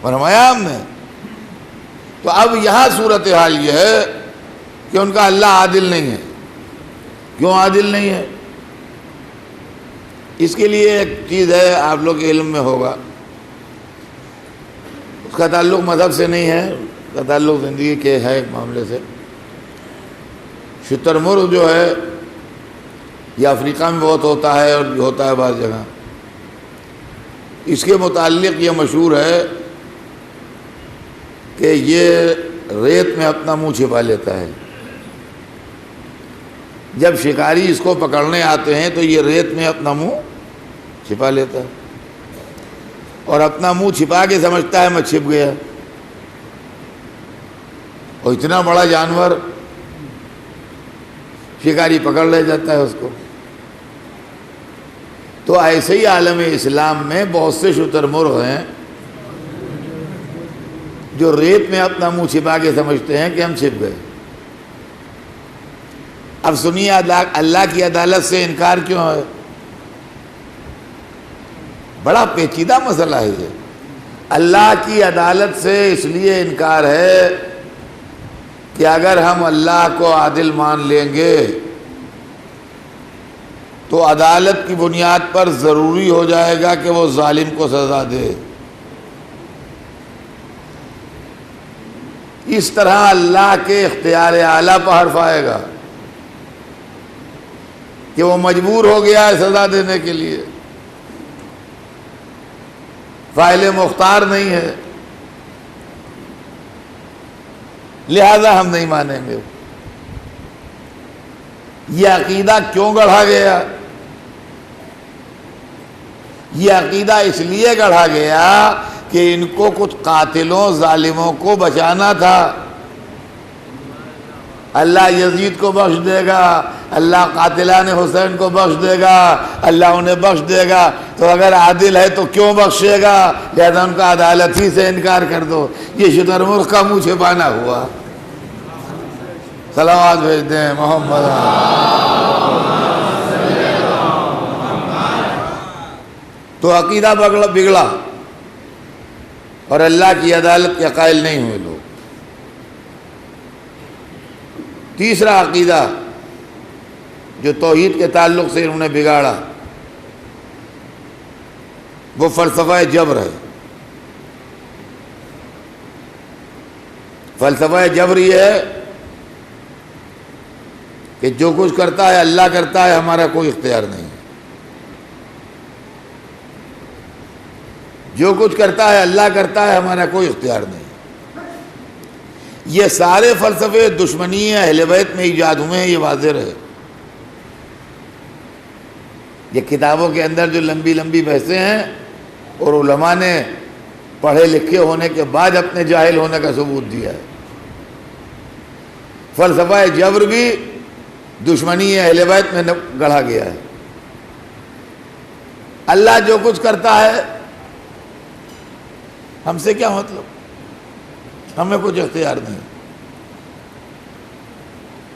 فرمایا ہم نے. تو اب یہاں صورتحال یہ ہے کہ ان کا اللہ عادل نہیں ہے. کیوں عادل نہیں ہے؟ اس کے لیے ایک چیز ہے، آپ لوگ کے علم میں ہوگا، اس کا تعلق مذہب سے نہیں ہے، اس کا تعلق زندگی کے ہے ایک معاملے سے. شتر مرغ جو ہے یہ افریقہ میں بہت ہوتا ہے اور ہوتا ہے بعض جگہ. اس کے متعلق یہ مشہور ہے کہ یہ ریت میں اپنا منہ چھپا لیتا ہے. جب شکاری اس کو پکڑنے آتے ہیں تو یہ ریت میں اپنا منہ چھپا لیتا ہے اور اپنا منہ چھپا کے سمجھتا ہے میں چھپ گیا. اور اتنا بڑا جانور شکاری پکڑ لے جاتا ہے اس کو. تو ایسے ہی عالم اسلام میں بہت سے شتر مرغ ہیں جو ریت میں اپنا منہ چھپا کے سمجھتے ہیں کہ ہم چھپ گئے. اب سنیے اللہ کی عدالت سے انکار کیوں ہے؟ بڑا پیچیدہ مسئلہ ہے یہ. اللہ کی عدالت سے اس لیے انکار ہے کہ اگر ہم اللہ کو عادل مان لیں گے تو عدالت کی بنیاد پر ضروری ہو جائے گا کہ وہ ظالم کو سزا دے. اس طرح اللہ کے اختیار اعلیٰ پر حرف آئے گا کہ وہ مجبور ہو گیا ہے سزا دینے کے لیے، فاعل مختار نہیں ہے، لہذا ہم نہیں مانیں گے. یہ عقیدہ کیوں گڑھا گیا؟ یہ عقیدہ اس لیے گڑھا گیا کہ ان کو کچھ قاتلوں ظالموں کو بچانا تھا. اللہ یزید کو بخش دے گا، اللہ قاتلان حسین کو بخش دے گا، اللہ انہیں بخش دے گا. تو اگر عادل ہے تو کیوں بخشے گا؟ لہذا ان کا عدالت ہی سے انکار کر دو. یہ شتر مرغ کا منہ چھپانا ہوا. صلوات بھیج دیں محمد. تو عقیدہ بگڑا اور اللہ کی عدالت کے قائل نہیں ہوئے لوگ. تیسرا عقیدہ جو توحید کے تعلق سے انہوں نے بگاڑا وہ فلسفہ جبر ہے. فلسفہ جبر یہ ہے کہ جو کچھ کرتا ہے اللہ کرتا ہے، ہمارا کوئی اختیار نہیں. جو کچھ کرتا ہے اللہ کرتا ہے، ہمارا کوئی اختیار نہیں. یہ سارے فلسفے دشمنی اہل بیت میں ایجاد ہوئے ہیں، یہ واضح ہے. یہ کتابوں کے اندر جو لمبی لمبی بحثیں ہیں اور علماء نے پڑھے لکھے ہونے کے بعد اپنے جاہل ہونے کا ثبوت دیا ہے. فلسفہ جبر بھی دشمنی اہل بیت میں گڑھا گیا ہے. اللہ جو کچھ کرتا ہے ہم سے کیا مطلب، ہمیں کچھ اختیار نہیں.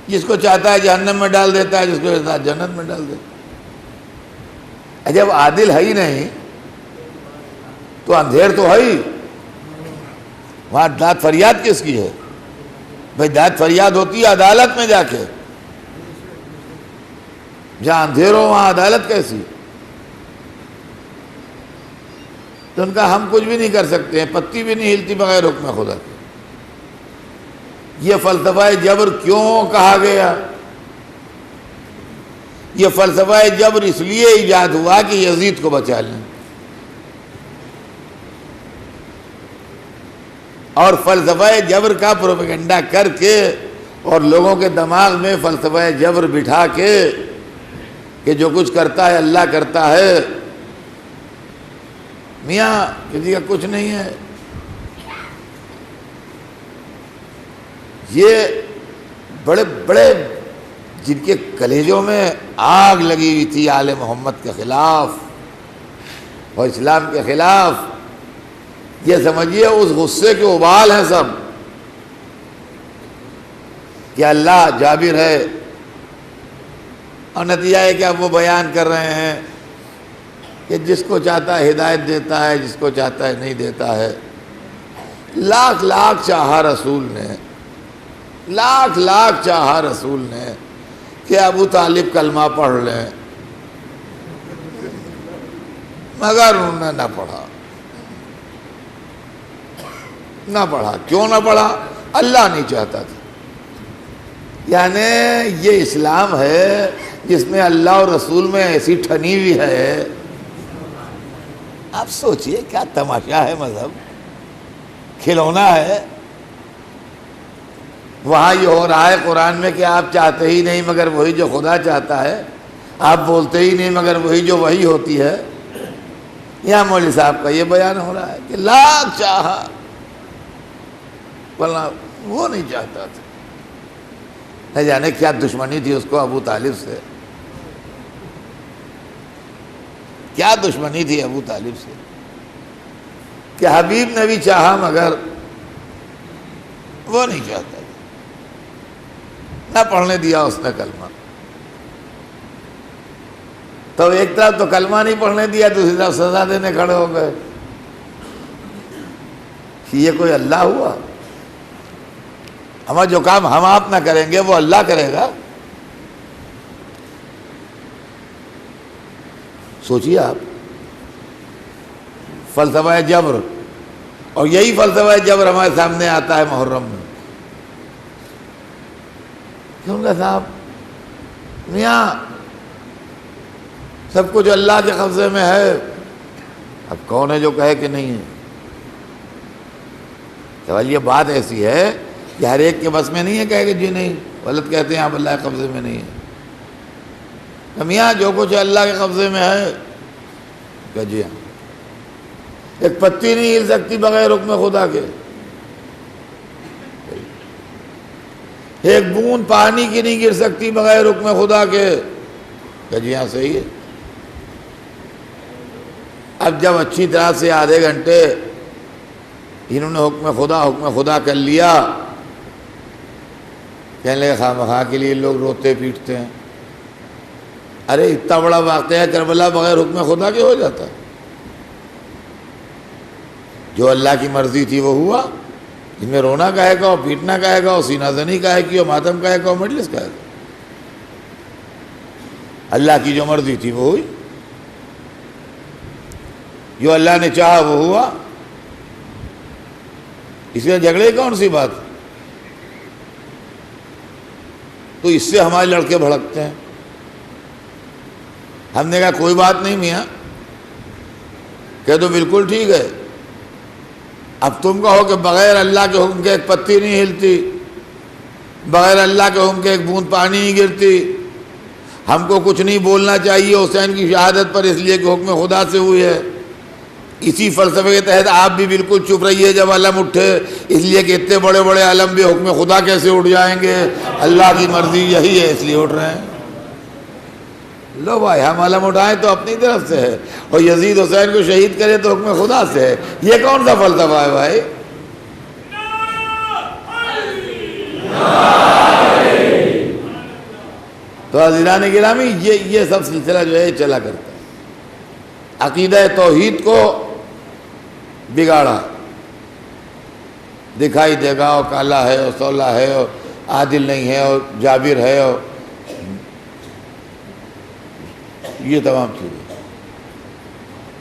جس کو چاہتا ہے جہنم میں ڈال دیتا ہے، جس کو چاہتا ہے جنت میں ڈال دیتا ہے. جب عادل ہے ہی نہیں تو اندھیر تو ہے ہی. وہاں داد فریاد کس کی ہے؟ بھائی داد فریاد ہوتی ہے عدالت میں جا کے. جہاں اندھیر ہو وہاں عدالت کیسی؟ تو ان کا ہم کچھ بھی نہیں کر سکتے ہیں، پتی بھی نہیں ہلتی بغیر حکم خدا کے. یہ فلسفہ جبر کیوں کہا گیا؟ یہ فلسفہ جبر اس لیے ایجاد ہوا کہ یزید کو بچا لیں. اور فلسفہ جبر کا پروپیگنڈا کر کے اور لوگوں کے دماغ میں فلسفہ جبر بٹھا کے کہ جو کچھ کرتا ہے اللہ کرتا ہے، میاں کسی کا کچھ نہیں ہے. یہ بڑے بڑے جن کے کلیجوں میں آگ لگی ہوئی تھی آل محمد کے خلاف اور اسلام کے خلاف، یہ سمجھیے اس غصے کے ابال ہیں سب کہ اللہ جابر ہے. اور نتیجہ ہے کہ اب وہ بیان کر رہے ہیں کہ جس کو چاہتا ہے ہدایت دیتا ہے، جس کو چاہتا ہے نہیں دیتا ہے. لاکھ لاکھ چاہا رسول نے، لاکھ لاکھ چاہا رسول نے کہ ابو طالب کلمہ پڑھ لیں، مگر انہوں نے نہ پڑھا، نہ پڑھا۔ کیوں نہ پڑھا؟ اللہ نہیں چاہتا تھا۔ یعنی یہ اسلام ہے جس میں اللہ اور رسول میں ایسی ٹھنی ہوئی ہے۔ آپ سوچئے کیا تماشا ہے، مذہب کھلونا ہے۔ وہاں یہ ہو رہا ہے قرآن میں کہ آپ چاہتے ہی نہیں مگر وہی جو خدا چاہتا ہے، آپ بولتے ہی نہیں مگر وہی جو وہی ہوتی ہے۔ یہاں مولوی صاحب کا یہ بیان ہو رہا ہے کہ لاکھ چاہا، ورنہ وہ نہیں چاہتا تھا۔ نہ جانے کیا دشمنی تھی اس کو ابو طالب سے، کیا دشمنی تھی ابو طالب سے کہ حبیب نے بھی چاہا مگر وہ نہیں چاہتا تھا، نہ پڑھنے دیا اس نے کلمہ۔ تو ایک طرف تو کلمہ نہیں پڑھنے دیا، دوسری طرف سزا دینے کھڑے ہو گئے کہ یہ کوئی اللہ ہوا؟ ہمارا جو کام ہم آپ نہ کریں گے وہ اللہ کرے گا۔ سوچیے آپ، فلسفہ جبر، اور یہی فلسفہ جبر ہمارے سامنے آتا ہے محرم میں۔ کیوں کہ صاحب میاں سب کچھ اللہ کے قبضے میں ہے، اب کون ہے جو کہے کہ نہیں ہے؟ سوال یہ بات ایسی ہے کہ ہر ایک کے بس میں نہیں ہے کہے کہ جی نہیں، غلط کہتے ہیں آپ اللہ کے قبضے میں نہیں ہے۔ میاں جو کچھ اللہ کے قبضے میں ہے کہ جی ہاں، ایک پتی نہیں ہل سکتی بغیر حکم خدا کے، ایک بوند پانی کی نہیں گر سکتی بغیر حکم خدا کے کہ جی ہاں صحیح ہے۔ اب جب اچھی طرح سے آدھے گھنٹے انہوں نے حکم خدا کر لیا، کہنے لگے خواہ مخواہ کے لیے لوگ روتے پیٹتے ہیں۔ ارے اتنا بڑا واقعہ کربلا بغیر حکم خدا کے ہو جاتا ہے؟ جو اللہ کی مرضی تھی وہ ہوا، جن میں رونا کہے گا اور پیٹنا کہے گا اور سینہ زنی کہے گی اور ماتم کہے گا اور مجلس کہے گا۔ اللہ کی جو مرضی تھی وہ ہوئی، جو اللہ نے چاہا وہ ہوا۔ اس میں جھگڑے کون سی بات؟ تو اس سے ہمارے لڑکے بھڑکتے ہیں۔ ہم نے کہا کوئی بات نہیں میاں، کہہ تو بالکل ٹھیک ہے، اب تم کہو کہ بغیر اللہ کے حکم کے ایک پتی نہیں ہلتی، بغیر اللہ کے حکم کے ایک بوند پانی نہیں گرتی، ہم کو کچھ نہیں بولنا چاہیے حسین کی شہادت پر اس لیے کہ حکم خدا سے ہوئی ہے۔ اسی فلسفے کے تحت آپ بھی بالکل چپ رہیے جب علم اٹھے، اس لیے کہ اتنے بڑے بڑے علم بھی حکم خدا کیسے اٹھ جائیں گے؟ اللہ کی مرضی یہی ہے اس لیے اٹھ رہے ہیں۔ لو بھائی ہم علم اٹھائیں تو اپنی طرف سے ہے، اور یزید حسین کو شہید کرے تو حکم خدا سے ہے۔ یہ کون سا فلسفہ ہے بھائی؟ تو عزیزان گرامی یہ سب سلسلہ جو ہے چلا کرتا ہے۔ عقیدہ توحید کو بگاڑا، دکھائی دے گا اور کالا ہے اور سولا ہے اور عادل نہیں ہے اور جابر ہے اور یہ تمام چیزیں۔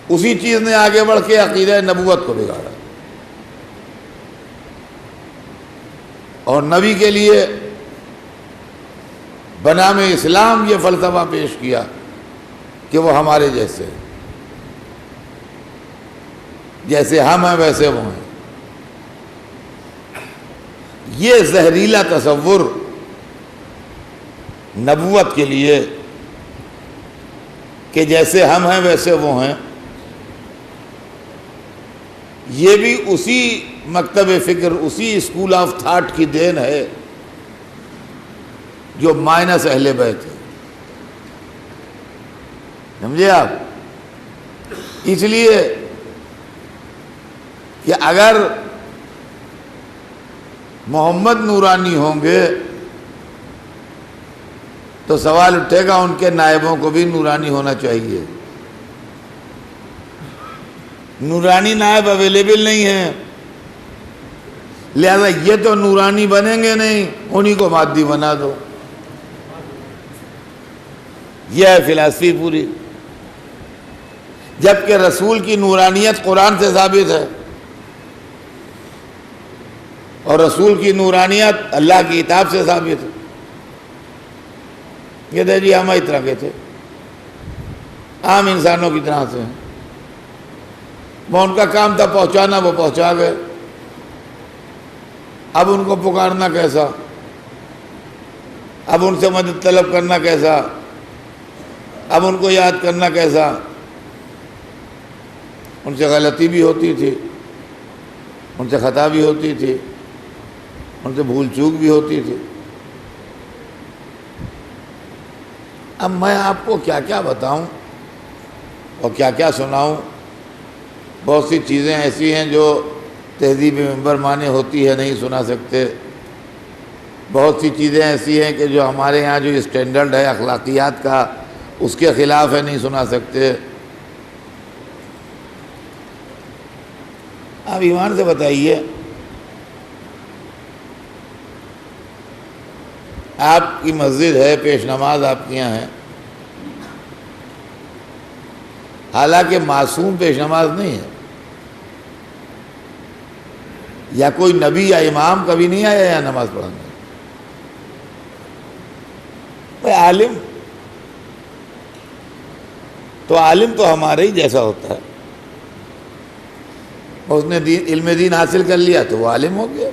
اسی چیز نے آگے بڑھ کے عقیدہ نبوت کو بگاڑا اور نبی کے لیے بنام اسلام یہ فلسفہ پیش کیا کہ وہ ہمارے جیسے ہم ہیں ویسے وہ ہیں۔ یہ زہریلا تصور نبوت کے لیے کہ جیسے ہم ہیں ویسے وہ ہیں، یہ بھی اسی مکتب فکر، اسی اسکول آف تھاٹ کی دین ہے جو مائنس اہل بیت ہے۔ سمجھے آپ؟ اس لیے کہ اگر محمد نورانی ہوں گے تو سوال اٹھے گا ان کے نائبوں کو بھی نورانی ہونا چاہیے۔ نورانی نائب اویلیبل نہیں ہیں، لہذا یہ تو نورانی بنیں گے نہیں، انہی کو مادی بنا دو. یہ ہے فلسفی پوری. جبکہ رسول کی نورانیت قرآن سے ثابت ہے، اور رسول کی نورانیت اللہ کی کتاب سے ثابت ہے. کہتے جی ہم اس طرح کے تھے، عام انسانوں کی طرح سے. وہ ان کا کام تھا پہنچانا، وہ پہنچا گئے. اب ان کو پکارنا کیسا، اب ان سے مدد طلب کرنا کیسا، اب ان کو یاد کرنا کیسا. ان سے غلطی بھی ہوتی تھی، ان سے خطا بھی ہوتی تھی، ان سے بھول چوک بھی ہوتی تھی. اب میں آپ کو کیا کیا بتاؤں اور کیا کیا سناؤں. بہت سی چیزیں ایسی ہیں جو تہذیب ممبر مانے ہوتی ہے نہیں سنا سکتے. بہت سی چیزیں ایسی ہیں کہ جو ہمارے یہاں جو اسٹینڈرڈ ہے اخلاقیات کا اس کے خلاف ہے نہیں سنا سکتے. آپ ایمان سے بتائیے، آپ کی مسجد ہے، پیش نماز آپ کے یہاں ہے، حالانکہ معصوم پیش نماز نہیں ہے، یا کوئی نبی یا امام کبھی نہیں آیا یا نماز پڑھانے. عالم تو ہمارے ہی جیسا ہوتا ہے. اس نے علم دین حاصل کر لیا تو وہ عالم ہو گیا.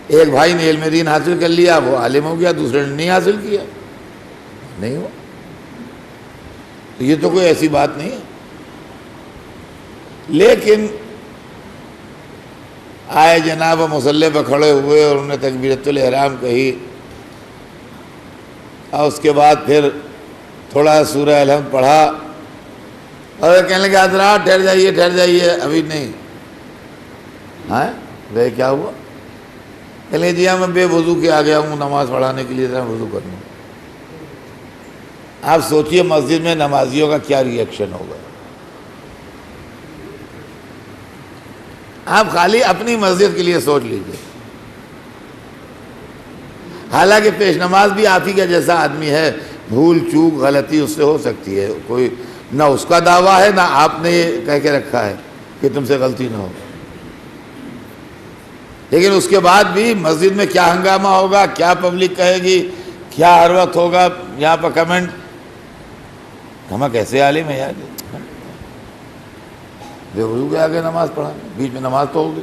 ایک بھائی نے علم دین حاصل کر لیا وہ عالم ہو گیا، دوسرے نے نہیں حاصل کیا نہیں ہوا. تو یہ تو کوئی ایسی بات نہیں ہے. لیکن آئے جناب مصلی پہ کھڑے ہوئے اور انہوں نے تکبیرۃ الاحرام کہی، اور اس کے بعد پھر تھوڑا سورہ الحمد پڑھا اور کہنے لگے حضرات ٹھہر جائیے ابھی نہیں. ہاں گئے کیا ہوا؟ کہنے لگے جی میں بے وضو کے آ گیا ہوں نماز پڑھانے کے لیے، ذرا وضو کرنا. آپ سوچئے مسجد میں نمازیوں کا کیا ری ایکشن ہوگا. آپ خالی اپنی مسجد کے لیے سوچ لیجئے. حالانکہ پیش نماز بھی آپ ہی کا جیسا آدمی ہے، بھول چوک غلطی اس سے ہو سکتی ہے. کوئی نہ اس کا دعویٰ ہے نہ آپ نے یہ کہہ کے رکھا ہے کہ تم سے غلطی نہ ہو. لیکن اس کے بعد بھی مسجد میں کیا ہنگامہ ہوگا، کیا پبلک کہے گی، کیا ہر وقت ہوگا یہاں پر کمنٹ، ہمیں کیسے عالم ہے یار، بے وضو کے آگے نماز پڑھانے، بیچ میں نماز تو ہوگی.